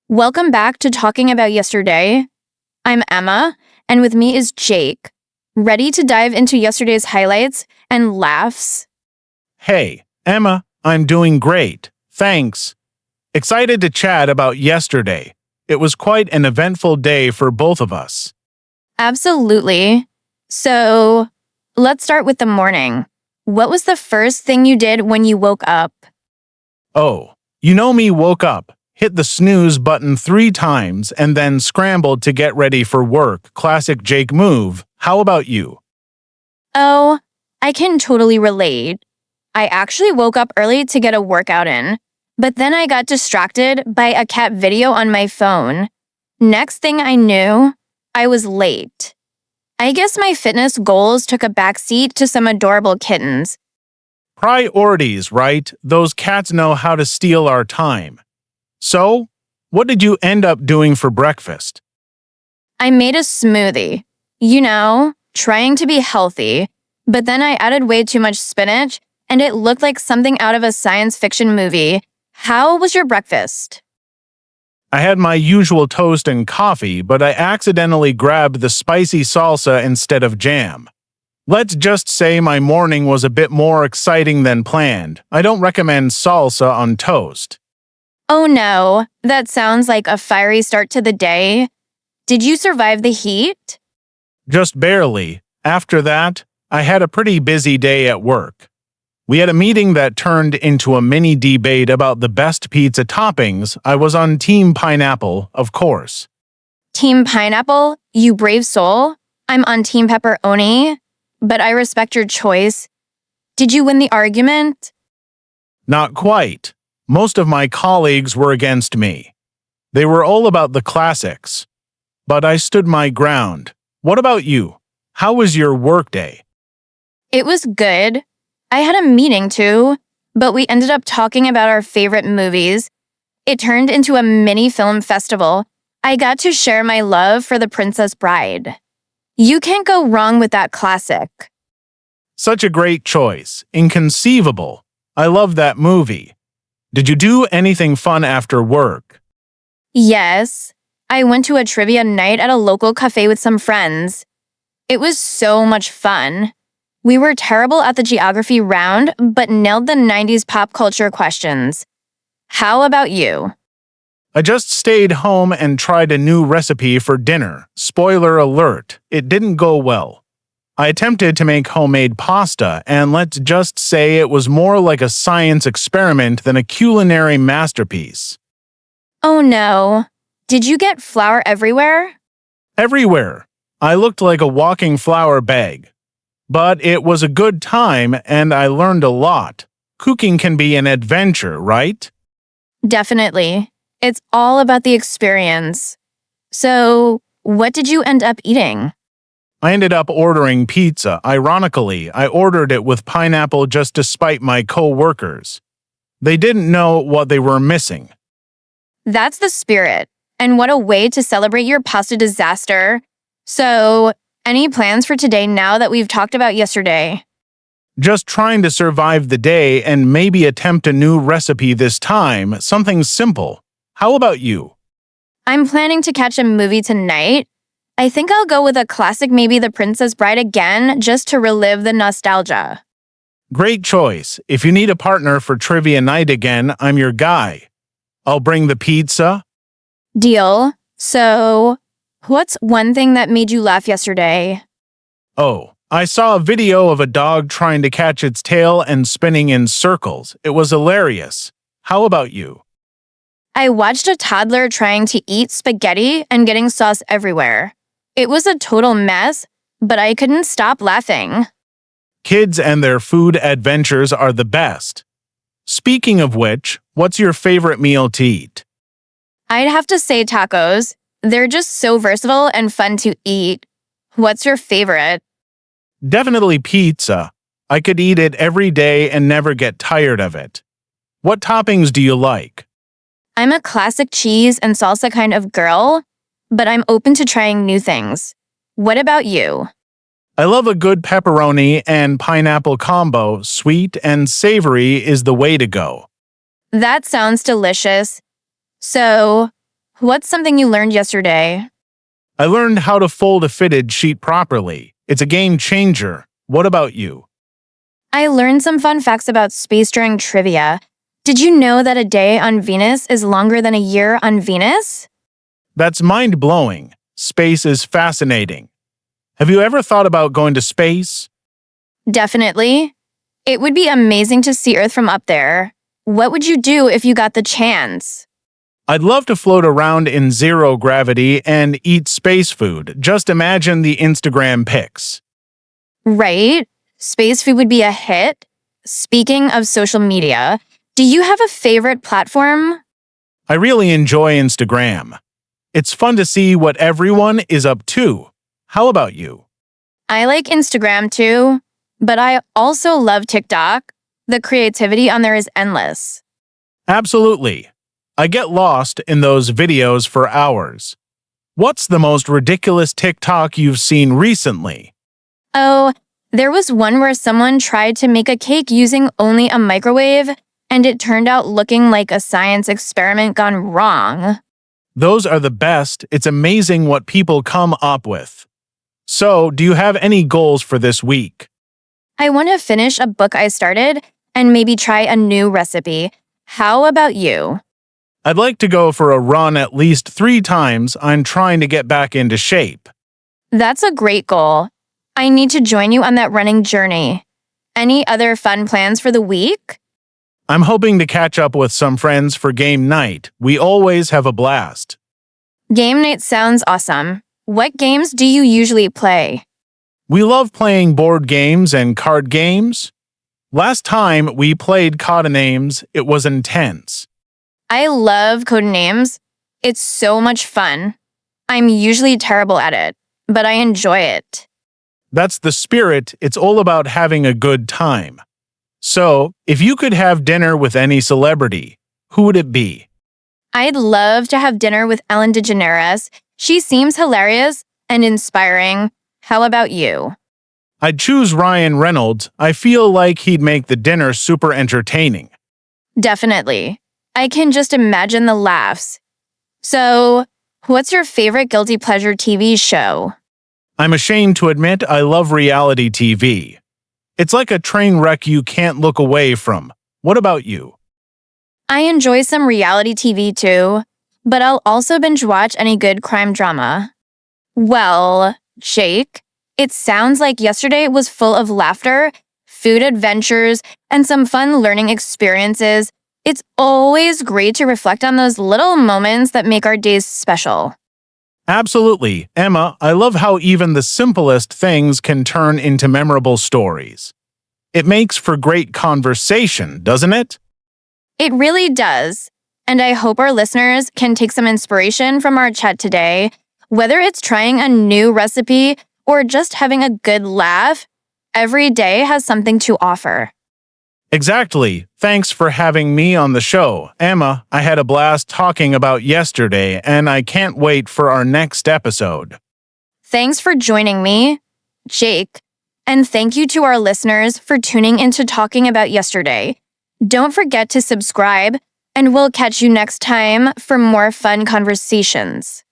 Welcome back to Talking About Yesterday. I'm Emma, and with me is Jake, ready to dive into yesterday's highlights and laughs. Hey, Emma, I'm doing great. Thanks. Excited to chat about yesterday. It was quite an eventful day for both of us. Absolutely. So, let's start with the morning. What was the first thing you did when you woke up? Oh, you know me woke up, hit the snooze button 3 times, and then scrambled to get ready for work. Classic Jake move. How about you? Oh, I can totally relate. I actually woke up early to get a workout in, but then I got distracted by a cat video on my phone. Next thing I knew, I was late. I guess my fitness goals took a backseat to some adorable kittens. Priorities, right? Those cats know how to steal our time. So, what did you end up doing for breakfast? I made a smoothie. Trying to be healthy, but then I added way too much spinach and it looked like something out of a science fiction movie. How was your breakfast? I had my usual toast and coffee, but I accidentally grabbed the spicy salsa instead of jam. Let's just say my morning was a bit more exciting than planned. I don't recommend salsa on toast. Oh no, that sounds like a fiery start to the day. Did you survive the heat? Just barely. After that, I had a pretty busy day at work. We had a meeting that turned into a mini debate about the best pizza toppings. I was on Team Pineapple, of course. Team Pineapple, you brave soul. I'm on Team Pepperoni, but I respect your choice. Did you win the argument? Not quite. Most of my colleagues were against me. They were all about the classics. But I stood my ground. What about you? How was your workday? It was good. I had a meeting too, but we ended up talking about our favorite movies. It turned into a mini film festival. I got to share my love for The Princess Bride. You can't go wrong with that classic. Such a great choice. Inconceivable. I love that movie. Did you do anything fun after work? Yes, I went to a trivia night at a local cafe with some friends. It was so much fun. We were terrible at the geography round, but nailed the 90s pop culture questions. How about you? I just stayed home and tried a new recipe for dinner. Spoiler alert, it didn't go well. I attempted to make homemade pasta, and let's just say it was more like a science experiment than a culinary masterpiece. Oh no. Did you get flour everywhere? Everywhere. I looked like a walking flour bag. But it was a good time, and I learned a lot. Cooking can be an adventure, right? Definitely. It's all about the experience. So, what did you end up eating? I ended up ordering pizza. Ironically, I ordered it with pineapple just to spite my co-workers. They didn't know what they were missing. That's the spirit. And what a way to celebrate your pasta disaster. So, any plans for today now that we've talked about yesterday? Just trying to survive the day and maybe attempt a new recipe this time, something simple. How about you? I'm planning to catch a movie tonight. I think I'll go with a classic, maybe The Princess Bride again, just to relive the nostalgia. Great choice. If you need a partner for trivia night again, I'm your guy. I'll bring the pizza. Deal. So, what's one thing that made you laugh yesterday? Oh, I saw a video of a dog trying to catch its tail and spinning in circles. It was hilarious. How about you? I watched a toddler trying to eat spaghetti and getting sauce everywhere. It was a total mess, but I couldn't stop laughing. Kids and their food adventures are the best. Speaking of which, what's your favorite meal to eat? I'd have to say tacos. They're just so versatile and fun to eat. What's your favorite? Definitely pizza. I could eat it every day and never get tired of it. What toppings do you like? I'm a classic cheese and salsa kind of girl, but I'm open to trying new things. What about you? I love a good pepperoni and pineapple combo. Sweet and savory is the way to go. That sounds delicious. So, What's something you learned yesterday? I learned how to fold a fitted sheet properly. It's a game changer. What about you? I learned some fun facts about space during trivia. Did you know that a day on Venus is longer than a year on Venus? That's mind-blowing. Space is fascinating. Have you ever thought about going to space? Definitely. It would be amazing to see Earth from up there. What would you do if you got the chance? I'd love to float around in zero gravity and eat space food. Just imagine the Instagram pics. Right? Space food would be a hit. Speaking of social media, do you have a favorite platform? I really enjoy Instagram. It's fun to see what everyone is up to. How about you? I like Instagram too, but I also love TikTok. The creativity on there is endless. Absolutely. I get lost in those videos for hours. What's the most ridiculous TikTok you've seen recently? Oh, there was one where someone tried to make a cake using only a microwave, and it turned out looking like a science experiment gone wrong. Those are the best. It's amazing what people come up with. So, do you have any goals for this week? I want to finish a book I started and maybe try a new recipe. How about you? I'd like to go for a run at least 3 times. I'm trying to get back into shape. That's a great goal. I need to join you on that running journey. Any other fun plans for the week? I'm hoping to catch up with some friends for game night. We always have a blast. Game night sounds awesome. What games do you usually play? We love playing board games and card games. Last time we played Codenames, it was intense. I love Codenames. It's so much fun. I'm usually terrible at it, but I enjoy it. That's the spirit. It's all about having a good time. So, if you could have dinner with any celebrity, who would it be? I'd love to have dinner with Ellen DeGeneres. She seems hilarious and inspiring. How about you? I'd choose Ryan Reynolds. I feel like he'd make the dinner super entertaining. Definitely. I can just imagine the laughs. So, what's your favorite guilty pleasure TV show? I'm ashamed to admit I love reality TV. It's like a train wreck you can't look away from. What about you? I enjoy some reality TV too, but I'll also binge watch any good crime drama. Well, Jake, it sounds like yesterday was full of laughter, food adventures, and some fun learning experiences. It's always great to reflect on those little moments that make our days special. Absolutely. Emma, I love how even the simplest things can turn into memorable stories. It makes for great conversation, doesn't it? It really does. And I hope our listeners can take some inspiration from our chat today, whether it's trying a new recipe or just having a good laugh. Every day has something to offer. Exactly. Thanks for having me on the show. Emma, I had a blast talking about yesterday, and I can't wait for our next episode. Thanks for joining me, Jake. And thank you to our listeners for tuning into Talking About Yesterday. Don't forget to subscribe, and we'll catch you next time for more fun conversations.